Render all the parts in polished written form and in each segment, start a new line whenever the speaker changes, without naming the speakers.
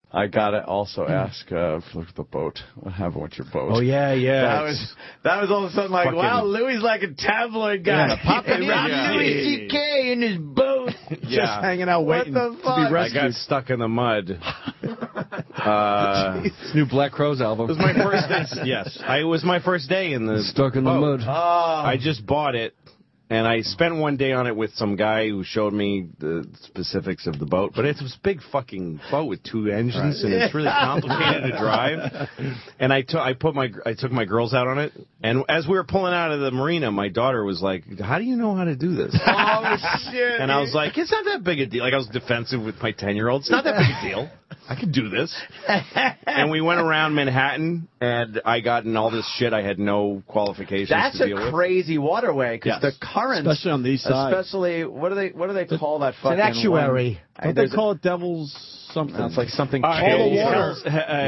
I gotta also ask, look at the boat. What happened with your boat?
Oh, yeah.
That was all of a sudden like, wow, Louis like a tabloid guy. Louis C.K. in his boat.
Just hanging out waiting to be rescued.
I got stuck in the mud.
This new Black Crowes album.
It was my first day. Yes. It was my first day in the
Stuck in the mud.
I just bought it. And I spent one day on it with some guy who showed me the specifics of the boat. But it's a big fucking boat with 2 engines, and it's really complicated to drive. And I took my girls out on it. And as we were pulling out of the marina, my daughter was like, "How do you know how to do this?"
Oh shit!
And I was like, "It's not that big a deal." Like I was defensive with my 10-year-old. It's not that big a deal. I could do this. And we went around Manhattan, and I got in all this shit I had no qualifications to deal with.
That's a crazy waterway, because the currents,
especially on the east side.
Especially, what do they call that fucking
an actuary.
Don't they call it Devil's something?
It's like something.
All the water.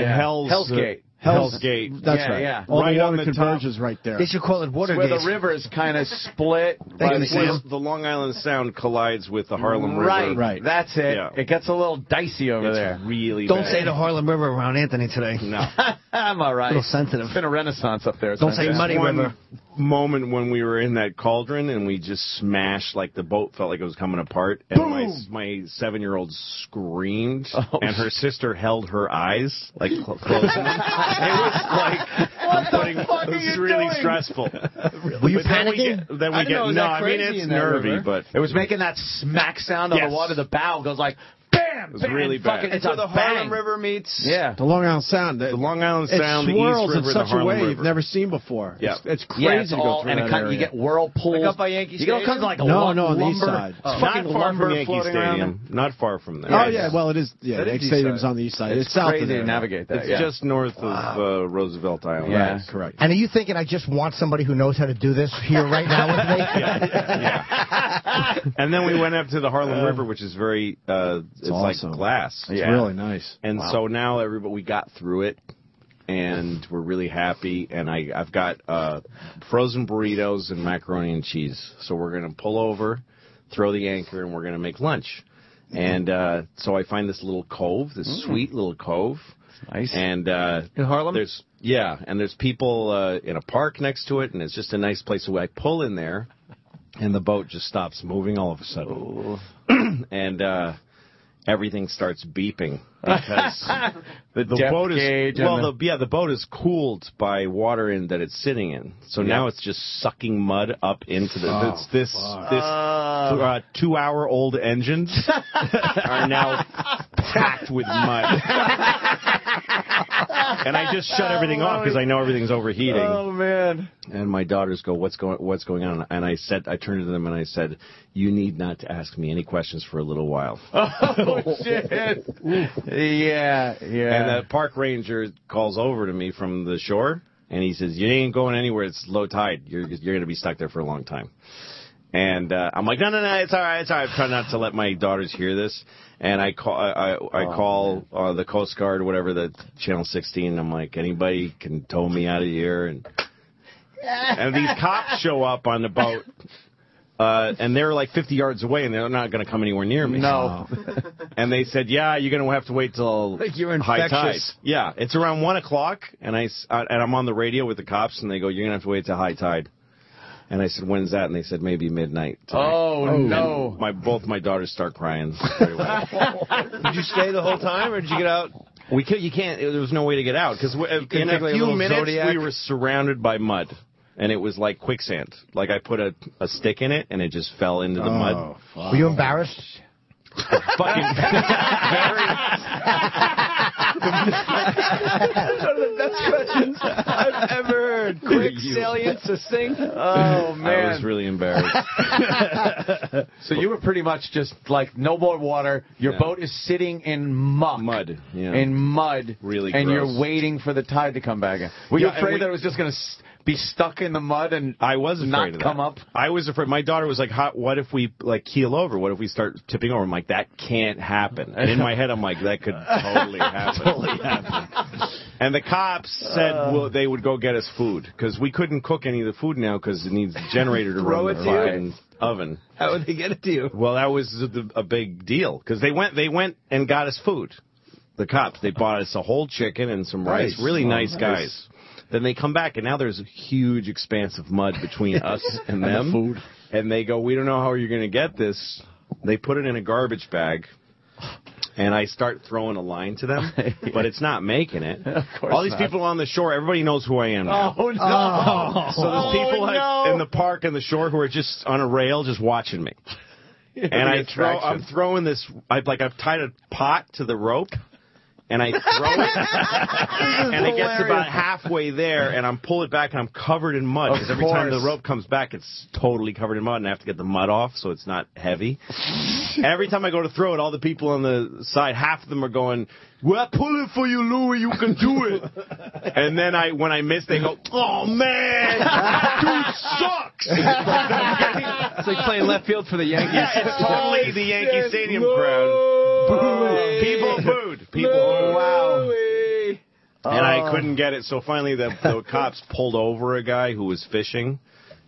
Hell's Gate.
Hell's Gate. That's right.
Yeah.
All
right
the
on
water
the
converges right there.
They should call it Watergate.
Where the rivers kind of split.
The Long Island Sound collides with the Harlem River.
Right. That's it.
Yeah.
It gets a little dicey over there.
Really
Don't
bad.
say the Harlem River around Anthony today.
No.
I'm all right.
A little sensitive.
It's been a renaissance up there.
Don't say Muddy River.
Moment when we were in that cauldron and we just smashed, like the boat felt like it was coming apart, and my 7-year-old screamed, and her sister held her eyes, like closing them. It was like it was really stressful.
Were you panicking?
Then we get no. I mean, it's nervy, but
it was making that smack sound on the water. The bow goes like. Bam!
It was really bad.
It's
where the Harlem River meets.
Yeah, the Long Island Sound.
The Long Island Sound,
it swirls
the East River,
in such
the Harlem
a way
River.
you've never seen before.
Yeah.
It's crazy to go through that area.
You get whirlpools.
Like up by Yankee Stadium?
You know, it comes like
on the east side.
Not far from Yankee Stadium. Not far from there.
Oh, yeah, well, it is. Yeah, Yankee Stadium's on the east side. It's south of there.
To navigate that.
It's just north of Roosevelt Island.
Yeah,
right, correct.
And are you thinking I just want somebody who knows how to do this here right now with me?
Yeah. And then we went up to the Harlem River, which is very, it's
awesome.
like glass.
It's really nice.
And so now we got through it, and we're really happy. And I've got frozen burritos and macaroni and cheese. So we're going to pull over, throw the anchor, and we're going to make lunch. And so I find this little cove, this sweet little cove.
Nice.
And
in Harlem?
There's people in a park next to it, and it's just a nice place. So I pull in there, and the boat just stops moving all of a sudden. And everything starts beeping because the boat is the boat is cooled by water that it's sitting in. So now it's just sucking mud up into this 2-hour-old engines are now packed with mud. And I just shut everything off because I know everything's overheating.
Oh man!
And my daughters go, "What's going on?" And I turned to them and I said, "You need not to ask me any questions for a little while."
Oh shit! Yeah.
And the park ranger calls over to me from the shore, and he says, "You ain't going anywhere. It's low tide. You're going to be stuck there for a long time." And I'm like, no, it's all right. I'm trying not to let my daughters hear this. And I call the Coast Guard, whatever, the Channel 16. I'm like, anybody can tow me out of here. And these cops show up on the boat, and they're like 50 yards away, and they're not going to come anywhere near me.
No.
And they said, yeah, you're going to have to wait till high tide. Yeah, it's around 1 o'clock, and I'm on the radio with the cops, and they go, you're going to have to wait till high tide. And I said, when's that? And they said, maybe midnight tonight.
Oh, no.
Both my daughters start crying right away.
Did you stay the whole time, or did you get out?
You can't. There was no way to get out, because in a few minutes we were surrounded by mud. And it was like quicksand. Like I put a stick in it, and it just fell into the mud.
Were you embarrassed?
Fucking very.
One of the best questions I've ever heard. Quick, salient, succinct.
Oh, man.
I was really embarrassed.
So you were pretty much just like, no more water. Your boat is sitting in muck.
Mud. Yeah.
In mud.
Really
and
gross.
You're waiting for the tide to come back in. Were you afraid that it was just going to be stuck in the mud and
I was afraid
not
of that.
come up?
I was afraid. My daughter was like, what if we like keel over? What if we start tipping over? I'm like, that can't happen. And in my head, I'm like, that could totally happen. And the cops said they would go get us food, because we couldn't cook any of the food now because it needs a generator to run the fucking oven.
How would they get it to you?
Well, that was a big deal, because they went and got us food. the cops. They bought us a whole chicken and some rice. Really nice guys. Then they come back, and now there's a huge expanse of mud between us and them.
And the food.
And they go, we don't know how you're going to get this. They put it in a garbage bag. And I start throwing a line to them, but it's not making it. All these people on the shore, everybody knows who I am now.
Oh, no.
So there's people in the park and the shore who are just on a rail just watching me. And I'm throwing this, I've tied a pot to the rope, and I throw it, and it gets about halfway there, and I'm pulling it back, and I'm covered in mud. Because every time the rope comes back, it's totally covered in mud, and I have to get the mud off so it's not heavy. Every time I go to throw it, all the people on the side, half of them are going, "Well, pull it for you, Louie. You can do it." And then when I miss, they go, "Oh man, dude sucks."
It's like playing left field for the Yankees.
Yeah, it's totally the Yankee Stadium crowd. People booed. People booed.
Wow.
And I couldn't get it, so finally the cops pulled over a guy who was fishing,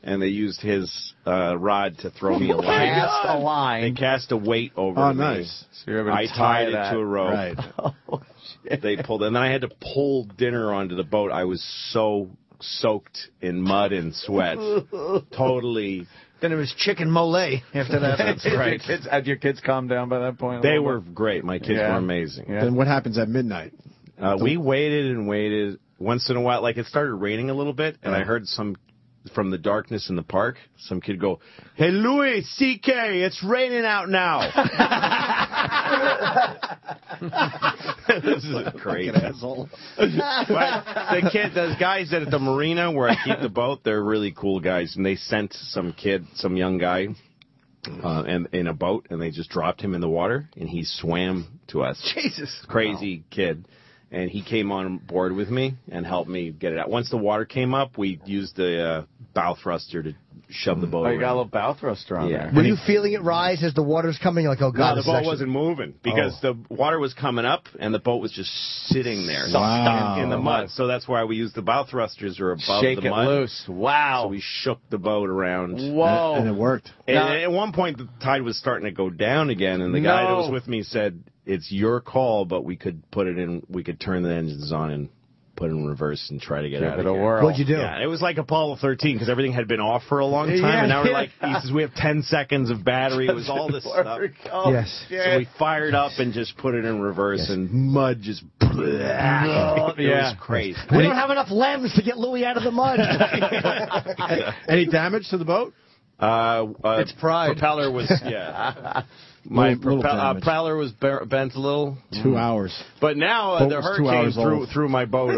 and they used his rod to throw me a line.
Cast a line.
They cast a weight over me.
Nice.
So you're able to
I tied it to a rope.
Right.
They pulled, and then I had to pull dinner onto the boat. I was so soaked in mud and sweat. Totally.
Then it was chicken mole after that.
That's right. Had your kids calmed down by that point?
They were great. My kids were amazing.
Yeah. Then what happens at midnight?
We waited and waited. Once in a while, it started raining a little bit, and I heard from the darkness in the park, some kid go, "Hey, Louis, CK, it's raining out now." This is crazy.
Asshole.
But those guys at the marina where I keep the boat, they're really cool guys, and they sent some young guy, and in a boat, and they just dropped him in the water, and he swam to us.
Jesus.
Crazy kid. And he came on board with me and helped me get it out. Once the water came up, we used the bow thruster to shove the boat around.
You got a little bow thruster on there.
Were you feeling it rise as the water's coming? Like, oh, God.
No, the boat wasn't moving because the water was coming up and the boat was just sitting there stuck in the mud. So that's why we used the bow thrusters or above
Shake
the mud.
it loose. Wow.
So we shook the boat around.
Whoa.
And it worked.
And at one point, the tide was starting to go down again, and the guy that was with me said, "It's your call, but we could put it in. We could turn the engines on and put it in reverse and try to get out of here."
What'd you do?
Yeah, it was like Apollo 13 because everything had been off for a long time, and now we're like, he says we have 10 seconds of battery. It was all this stuff.
Yes.
So we fired up and just put it in reverse, and mud just. It was crazy.
We don't have enough limbs to get Louis out of the mud.
Any damage to the boat?
It's pride.
Propeller was my propeller was bent a little.
2 hours.
But now the hurricane threw my boat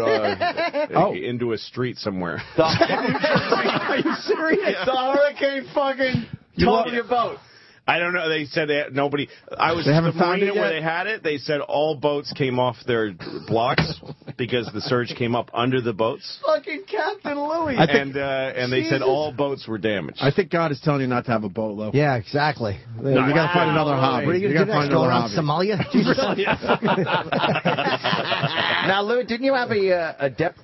into a street somewhere.
Are you serious? The hurricane fucking tore your boat.
I don't know. They said nobody. I was
at the
marina where they had it. They said all boats came off their blocks because the surge came up under the boats.
Fucking Captain Louis.
And they said all boats were damaged.
I think God is telling you not to have a boat, Lo.
Yeah, exactly.
You got to find another hobby.
What are you going to do next? Go around Somalia? Jesus.
Now, Louis, didn't you have a depth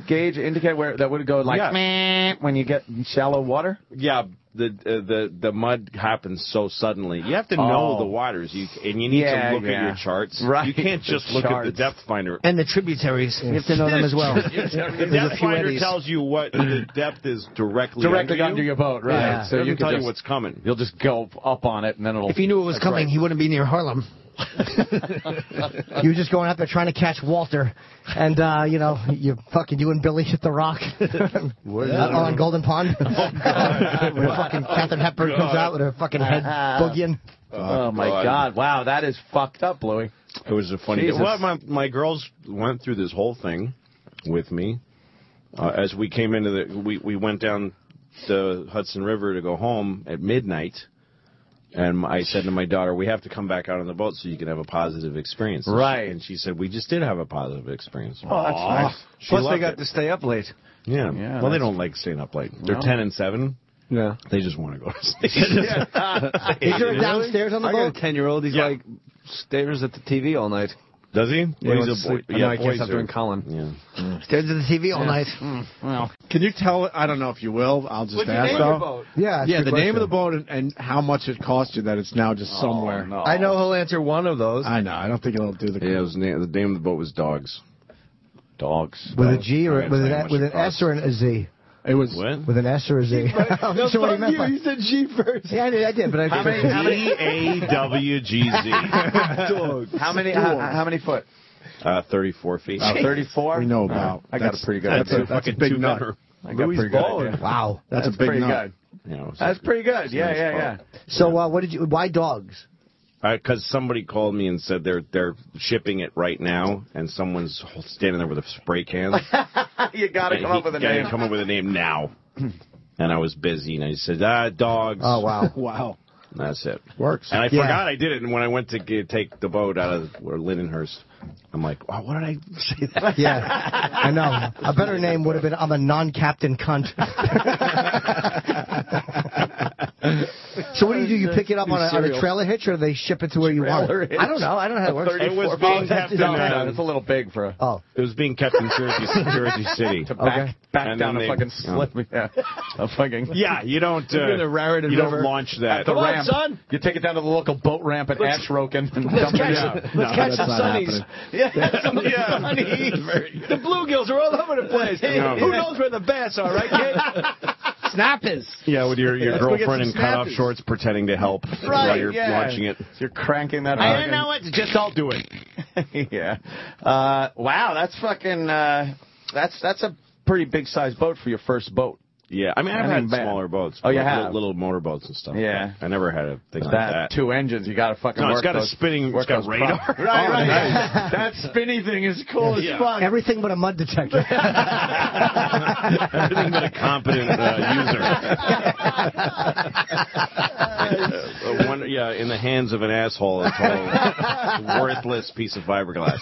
gauge indicator where that would go like meh when you get in shallow water?
Yeah. The mud happens so suddenly. You have to know the waters, and you need to look at your charts.
Right.
You can't just look at the depth finder.
And the tributaries. You have to know them as well.
The depth finder tells you what the depth is directly
under your boat, right?
Yeah. So you can tell you what's coming.
You'll just go up on it, and then it'll.
If he knew it was coming, he wouldn't be near Harlem. You were just going out there trying to catch Walter, and you and Billy hit the rock on Golden Pond. Where fucking Catherine Hepburn comes out with her fucking head boogieing.
Oh my God! Wow, that is fucked up, Louis.
It was a funny. Well, my girls went through this whole thing with me. As we came into we went down the Hudson River to go home at midnight. And I said to my daughter, we have to come back out on the boat so you can have a positive experience.
Right.
And she said, we just did have a positive experience.
Oh, that's nice. Plus, they got to stay up late.
Yeah. Well, they don't like staying up late. They're 10 and 7.
Yeah.
They just want to go to sleep.
Is there a downstairs on the boat?
I got a 10-year-old. He's like, stares at the TV all night.
Does he?
Yeah,
Well,
he
he's a boy.
went to sleep.
Yeah,
I can't
boys
stop
are-
doing Colin.
Yeah.
Stares at the TV all night.
Well, can you tell? I don't know if you will. I'll just
What'd you
ask
name your
though.
boat?
Yeah,
Yeah,
that's a
the
good
name of the
question.
boat and how much it cost you that it's now just somewhere.
No.
I know he'll answer one of those.
I know. I don't think it'll do the.
Yeah, the name of the boat was Dogs.
Dogs.
With a G or
I
with
understand
an,
what
with
it
an S or a Z?
It was.
What?
With an S or a Z? I'm not sure what he meant by.
You said G first.
Yeah, I did, but I
How many?
DAWGZ.
How many foot?
34 feet.
34.
We know about.
I got a pretty good.
That's a big nut.
I got a pretty good idea.
Wow.
That's a big
pretty
nut.
good.
You know,
That's pretty good. Yeah.
So what did you? Why dogs?
Because somebody called me and said they're shipping it right now, and someone's standing there with a spray can.
You got to come up with a name.
Come up with a name now. And I was busy, and I said, Dogs.
Oh wow.
Wow.
And that's it.
Works.
And I forgot I did it, and when I went to take the boat out of Lindenhurst, I'm like, oh, what did I say that?
Yeah, I know. A better name would have been I'm a non-captain cunt. So what do? You pick it up on a trailer hitch, or they ship it to where you want it? I don't know. I don't know how it works.
It was being kept in,
It's a little big for.
It was being kept in Jersey City.
Back
And
down
then
a fucking slip. Yeah. A fucking.
Yeah, you don't.
the Raritan
you don't
River.
launch that.
At the
Come on,
ramp.
son.
You take it down to the local boat ramp at Ashroken and
Let's
dump it
catch,
out.
let's catch
that's
some
not
sunnies.
happening.
Yeah, sunnies. The bluegills are all over the place.
No.
Who knows where the bass are, right, kid?
Snappers.
Yeah, with your
Let's go get
girlfriend in
some
cutoff
snappies.
shorts pretending to help while you're launching it.
You're cranking that.
I don't know what. Just I'll do it.
Yeah. Wow, that's fucking. That's a pretty big sized boat for your first boat.
Yeah, I mean, I've had smaller boats.
Oh, you
like
have?
little motorboats and stuff.
Yeah.
I never had a thing like
That
that.
2 engines, you got to fucking
No,
work
it's got a
those,
spinning.
work
It's got
those
radar.
props. Right. That spinny thing is cool as fuck.
Everything but a mud detector.
Everything but a competent user. In the hands of an asshole, it's all worthless piece of fiberglass.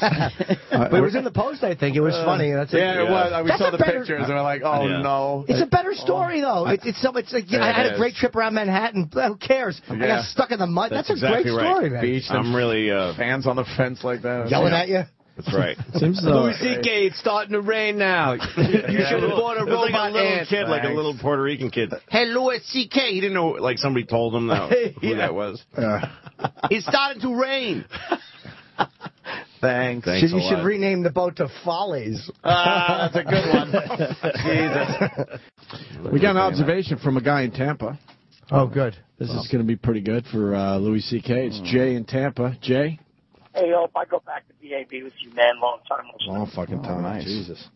But it was in the Post, I think. It was funny. That's
Yeah, it was. We
That's
saw
a
the
better-
pictures and we're like, oh no.
It's a better story, though. It's like I had a great trip around Manhattan. Who cares? I got stuck in the mud. That's a
exactly
great
right.
story, man.
Beach.
I'm really
fans on the fence like that.
Yelling at you.
That's right.
Seems
Louis C.K. It's starting to rain now. You should have bought a
It was like a
robot
little
ant.
kid, like a little Puerto Rican kid. Hey, Louis C.K. He didn't know, like somebody told him who that was. It's starting to rain.
Thanks.
You should rename the boat to Follies.
That's a good one. Jesus.
We got an observation from a guy in Tampa.
Oh, good.
This is going to be pretty good for Louis C.K. It's Jay in Tampa. Jay?
Hey, Hope, I go back to BAB with you, man. Long time listener.
Long fucking time.
nice.
Jesus.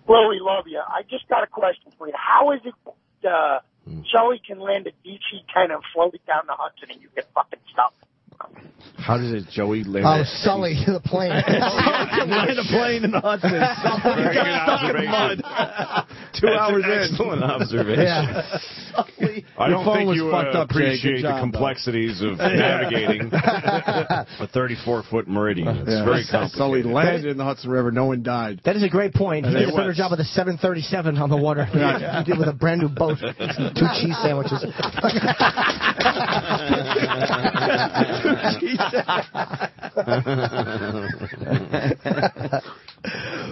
Well, we love you. I just got a question for you. How is it Joey can land a DT cannon and float it down the Hudson and you get fucking stuck?
How does it, Joey, land
Oh, Sully, the plane.
Land a plane in the Hudson.
Very good observation.
2 hours in.
Excellent observation.
Yeah.
I don't
phone
think
was
you
fucked up, Jay.
appreciate
Good job,
the complexities of navigating a 34-foot meridian. It's very complicated.
Sully landed in the Hudson River. No one died.
That is a great point. He did a better
was.
job with a 737 on the water. He did with a brand new boat. 2 cheese sandwiches.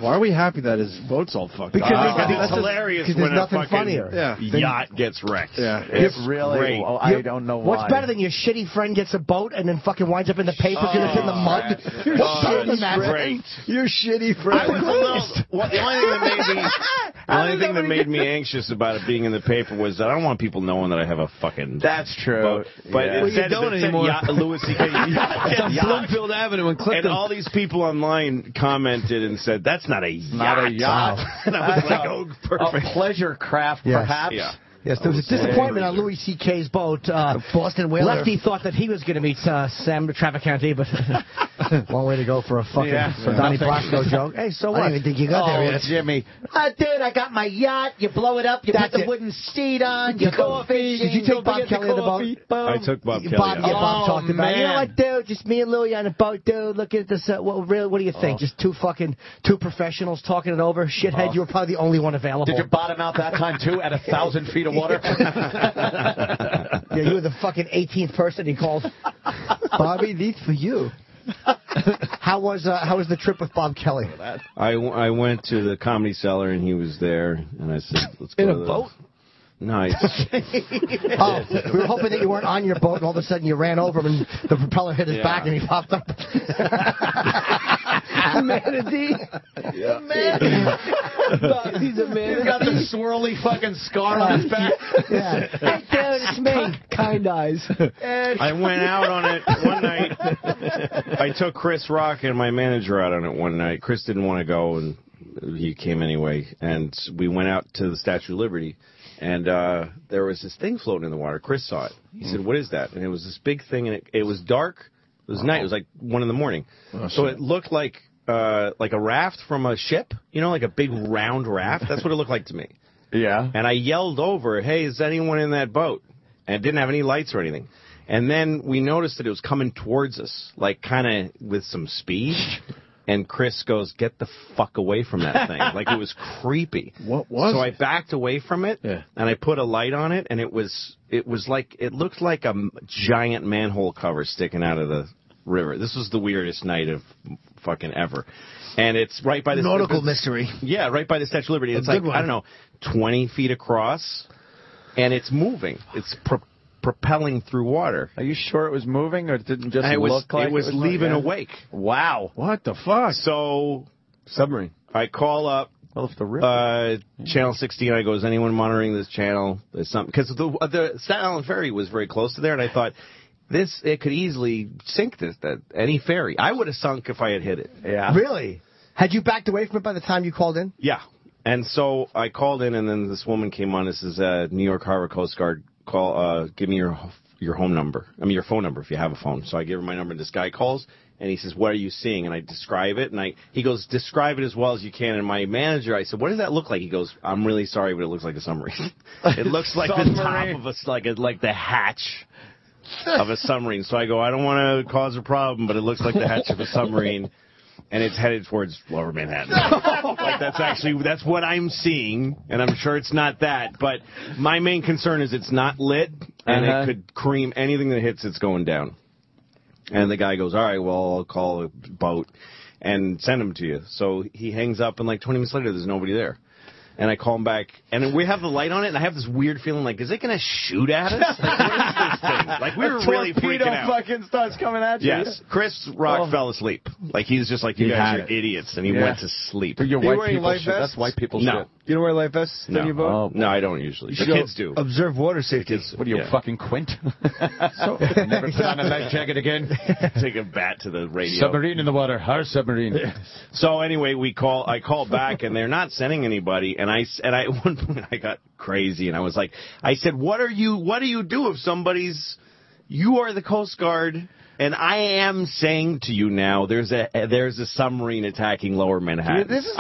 Why are we happy that his boat's all fucked
Because
up?
It's hilarious
because
when
there's
a
nothing
fucking
funnier.
yacht gets wrecked.
Yeah.
It's
really.
great.
Well, I don't know why.
What's better than your shitty friend gets a boat and then fucking winds up in the paper because it's in the mud? What's better than that?
Great.
Your shitty
I
friend.
was a little, the only thing that made me anxious about it being in the paper was that I don't want people knowing that I have a fucking
That's true.
boat. But
Yeah.
it
What are you
said,
doing
it said
anymore?
Louis C.K.
It's on
yacht.
Bloomfield Avenue in Clifton.
And all these people online commented and said, that's not a yacht.
Not a yacht.
And I was like, oh, perfect.
A pleasure craft,
Yes.
perhaps.
Yeah.
Yes, there was a disappointment on Louis C.K.'s boat.
Boston Whaler.
Lefty thought that he was going to meet Sam Traficante, but long way to go for a fucking for Donnie Brasco joke. Hey, so what?
I don't even think you got there yet.
Jimmy.
Dude, I got my yacht. You blow it up. You put the wooden seat on. You go fishing. Did you take Bob Kelly on the boat?
I took Bob Kelly.
Bob, yeah,
out.
Bob talked about it. You know
man.
what, dude? Just me and Louie on a boat, dude. Look at this. What do you think? Just two professionals talking it over. Shithead, you were probably the only one available.
Did you bottom out that time, too, at 1,000 feet of water?
Yeah, you were the fucking 18th person he called. Bobby, these for you. How was the trip with Bob Kelly?
I went to the Comedy Cellar, and he was there, and I said, let's go
In
to
a
the...
boat?
Nice.
Oh, we were hoping that you weren't on your boat, and all of a sudden you ran over him, and the propeller hit his back, and he popped up.
Manatee.
Yeah.
He's a man.
He's got the swirly fucking scar on his back.
Yeah. Hey, dude, it's me.
Kind eyes.
I went out on it one night. I took Chris Rock and my manager out on it one night. Chris didn't want to go, and he came anyway. And we went out to the Statue of Liberty. And there was this thing floating in the water. Chris saw it. He said, "What is that?" And it was this big thing, and it was dark. It was night. It was like 1 a.m. So it looked like a raft from a ship. You know, like a big round raft. That's what it looked like to me.
Yeah.
And I yelled over, "Hey, is anyone in that boat?" And it didn't have any lights or anything. And then we noticed that it was coming towards us, like kind of with some speed. And Chris goes, "Get the fuck away from that thing." Like, it was creepy.
What was
So
it?
I backed away from it, and I put a light on it, and it looked like a giant manhole cover sticking out of the river. This was the weirdest night of fucking ever. And it's right by the...
Nautical mystery.
Yeah, right by the Statue of Liberty. It's like, I don't know, 20 feet across, and it's moving. It's propelling through water.
Are you sure it was moving, or it didn't just look like
it was leaving a wake?
Wow.
What the fuck?
So
Submarine.
I call up Channel 16. I go, "Is anyone monitoring this channel?" There's something, because the Staten Island ferry was very close to there, and I thought it could easily sink any ferry. I would have sunk if I had hit it.
Yeah.
Really? Had you backed away from it by the time you called in?
Yeah. And so I called in, and then this woman came on. This is New York Harbor Coast Guard. Give me your home number. I mean, your phone number if you have a phone. So I give her my number, and this guy calls, and he says, "What are you seeing?" And I describe it, and he goes, "Describe it as well as you can." And my manager, I said, "What does that look like?" He goes, "I'm really sorry, but it looks like a submarine." It looks like the top of like the hatch of a submarine. So I go, "I don't want to cause a problem, but it looks like the hatch of a submarine." And it's headed towards Lower Manhattan. Like, that's what I'm seeing, and I'm sure it's not that. But my main concern is it's not lit, and it could cream anything that hits it's going down. And the guy goes, "All right, well, I'll call a boat and send him to you." So he hangs up, and like 20 minutes later, there's nobody there. And I call him back, and we have the light on it, and I have this weird feeling like, is it going to shoot at us? Like, what is this thing? Like, we were really freaking out.
Fucking starts coming at you.
Yes. Chris Rock fell asleep. Like, he's just like, "You guys are idiots," and he went to sleep.
You're
Are you
white
wearing
people
life
shit.
vests?
That's white people
No.
shit.
You don't wear life vests on your boat?
No, I don't usually. The
should
kids do.
Observe water safety.
What are you, fucking Quint? Never put on a life jacket again.
Take a bat to the radio.
Submarine in the water. Our submarine.
So anyway, I call back, and they're not sending anybody. And at one point I got crazy, and I said, what do you do if you are the Coast Guard, and I am saying to you now, there's a submarine attacking Lower Manhattan.
This is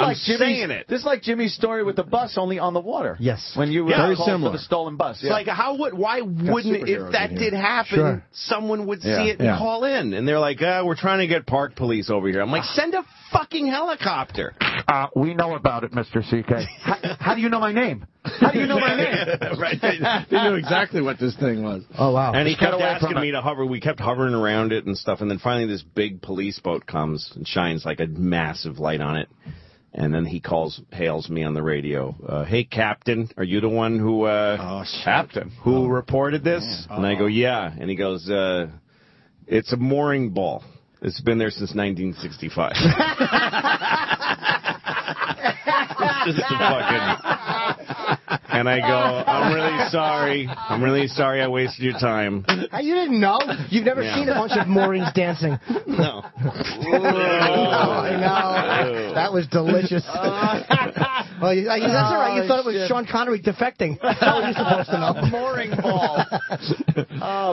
This is like Jimmy's story with the bus, only on the water.
Yes.
When you
very
called for the stolen bus.
It's like, why wouldn't, if that did happen, someone would see it and call in? And they're like, we're trying to get park police over here. I'm like, send a fucking helicopter.
We know about it, Mr. CK. How do you know my name? How do you know my name?
Right.
They knew exactly what this thing was.
Oh, wow.
And he kept asking me to hover. We kept hovering around it and stuff. And then finally this big police boat comes and shines like a massive light on it. And then he hails me on the radio. "Hey, Captain, are you the one who reported this?" And I go, "Yeah." And he goes, "It's a mooring ball. It's been there since 1965. It's just a fucking... And I go, "I'm really sorry I wasted your time."
You didn't know? You've never seen a bunch of moorings dancing.
No.
I know. That was delicious. Well, that's all right. You thought it was Sean Connery defecting. How were you supposed to know?
Mooring ball.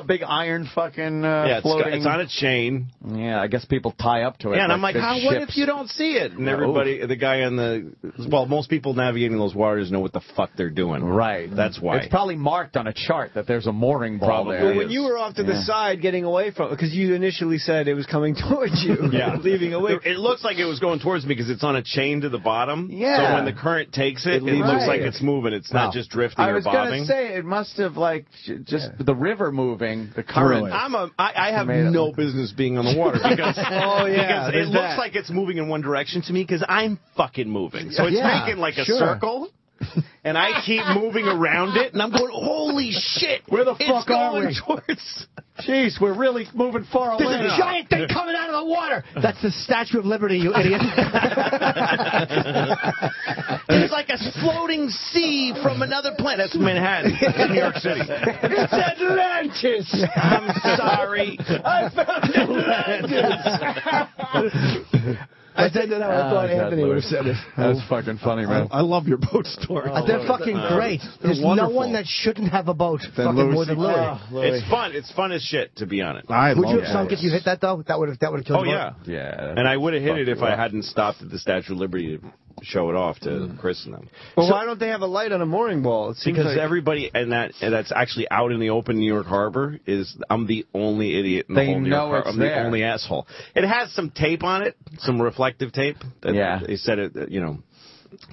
Big iron fucking floating.
It's on a chain.
Yeah, I guess people tie up to it.
Yeah, and I'm like, what
ships.
if you don't see it? And everybody, the guy most people navigating those waters know what the fuck they're doing.
Right.
That's why.
It's probably marked on a chart that there's a mooring ball
Probably.
there.
Well, when you were off to the side getting away from it, because you initially said it was coming towards you, leaving away.
It looks like it was going towards me because it's on a chain to the bottom.
Yeah.
So when the current current takes it looks like it's moving. It's not just drifting or bobbing.
I was going to say, it must have, like, just the river moving, the current.
I have no business being on the water because, because it looks like it's moving in one direction to me because I'm fucking moving. So it's making like a circle. And I keep moving around it, and I'm going, holy shit!
Where the fuck are we?
Towards...
Jeez, we're really moving far away.
There's a giant thing coming out of the water. That's the Statue of Liberty, you idiot.
There's like a floating sea from another planet. That's Manhattan, New York City.
It's Atlantis.
I'm sorry.
I found Atlantis. I said that I thought Anthony would have said it.
That's fucking funny, man.
I love your boat story.
They're fucking great. There's no one that shouldn't have a boat fucking more than Louis.
It's fun. It's fun as shit, to be honest.
Would you have sunk if you hit that, though? That would have killed you.
Oh, yeah. And I would have hit it if I hadn't stopped at the Statue of Liberty to show it off to Chris and them.
Well, why don't they have a light on a mooring ball?
Because everybody, and that's actually out in the open New York Harbor, I'm the only idiot in the whole New York Harbor. I'm the only asshole. It has some tape on it, some reflective tape. They said it,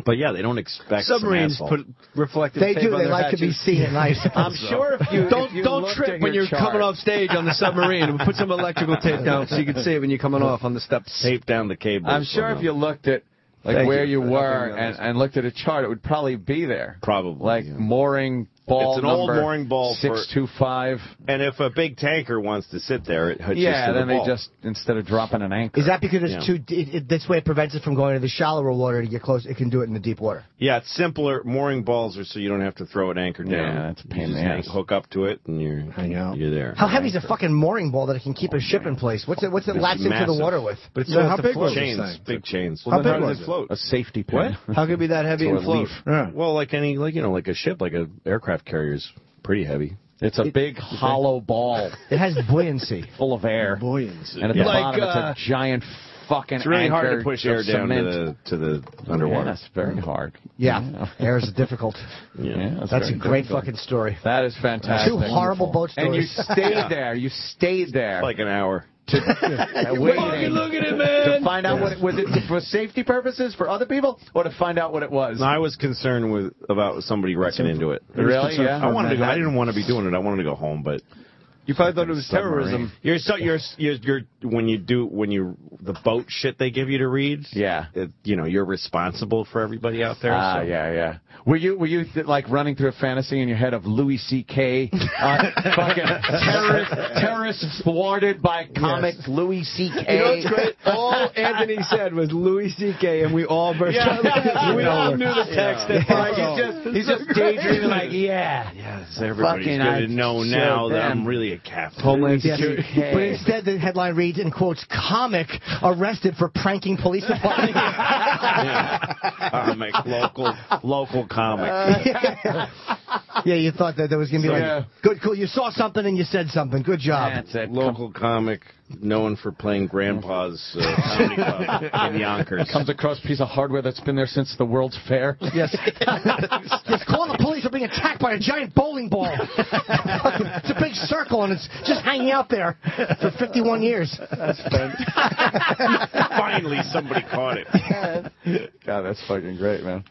But yeah, they don't expect
submarines put reflective tape on their
They like to be seen at night.
I'm sure if you don't trip when you're coming off stage on the submarine. Put some electrical tape down so you can see it when you're coming off on the steps.
Tape down the cable.
I'm sure if you looked at where you were and looked at a chart, it would probably be there.
Probably.
Like mooring ball.
It's an old mooring ball
625.
And if a big tanker wants to sit there, it hooks
then they just, instead of dropping an anchor.
Is that because it's too? This way it prevents it from going to the shallower water to get close. It can do it in the deep water.
Yeah, it's simpler. Mooring balls are so you don't have to throw an anchor down.
Yeah, that's a pain in the ass.
Hook up to it and you're there.
How heavy is a fucking mooring ball that it can keep a ship in place? What's it latch into the water with?
But it's
how big was
chains? Big chains.
How big was it?
Float?
A safety pin.
What? How could it be that heavy and float?
Well, like a ship, like an aircraft carrier's pretty heavy.
It's a big hollow ball.
It has buoyancy.
Full of air.
Buoyancy.
And at the bottom, it's a giant fucking
It's really
anchor
hard to push air down to the underwater.
Yeah, that's very hard.
Yeah, air is difficult. That's a great fucking story.
That is fantastic.
Two horrible boat stories.
And you stayed there. You stayed there.
Like an hour.
Waiting
look at it, man.
to find out what was it for safety purposes for other people, or to find out what it was.
No, I was concerned about somebody wrecking into it.
Really? Yeah.
I didn't want to be doing it. I wanted to go home, but
you probably thought it was terrorism.
You're the boat shit they give you to read.
Yeah.
You're responsible for everybody out there.
Yeah. Were you like running through a fantasy in your head of Louis C.K. Fucking terrorists thwarted by comic Louis C.K.
You know what's great? All Anthony said was Louis C.K. and we all burst out. We all knew the text.
He's just daydreaming like,
Yes, everybody's going to know now that I'm really a captain.
Homeland
Security. But instead, the headline reads, in quotes, comic arrested for pranking police department.
Comic, local comic.
Yeah, you thought that there was going to be good, cool. You saw something and you said something. Good job.
That's it.
Local comic, known for playing Grandpa's comedy club in Yonkers.
Comes across a piece of hardware that's been there since the World's Fair.
Yes. Yes, call the police. We're being attacked by a giant bowling ball. It's a big circle and it's just hanging out there for 51 years.
That's fantastic.
Finally, somebody caught it.
God, that's fucking great, man.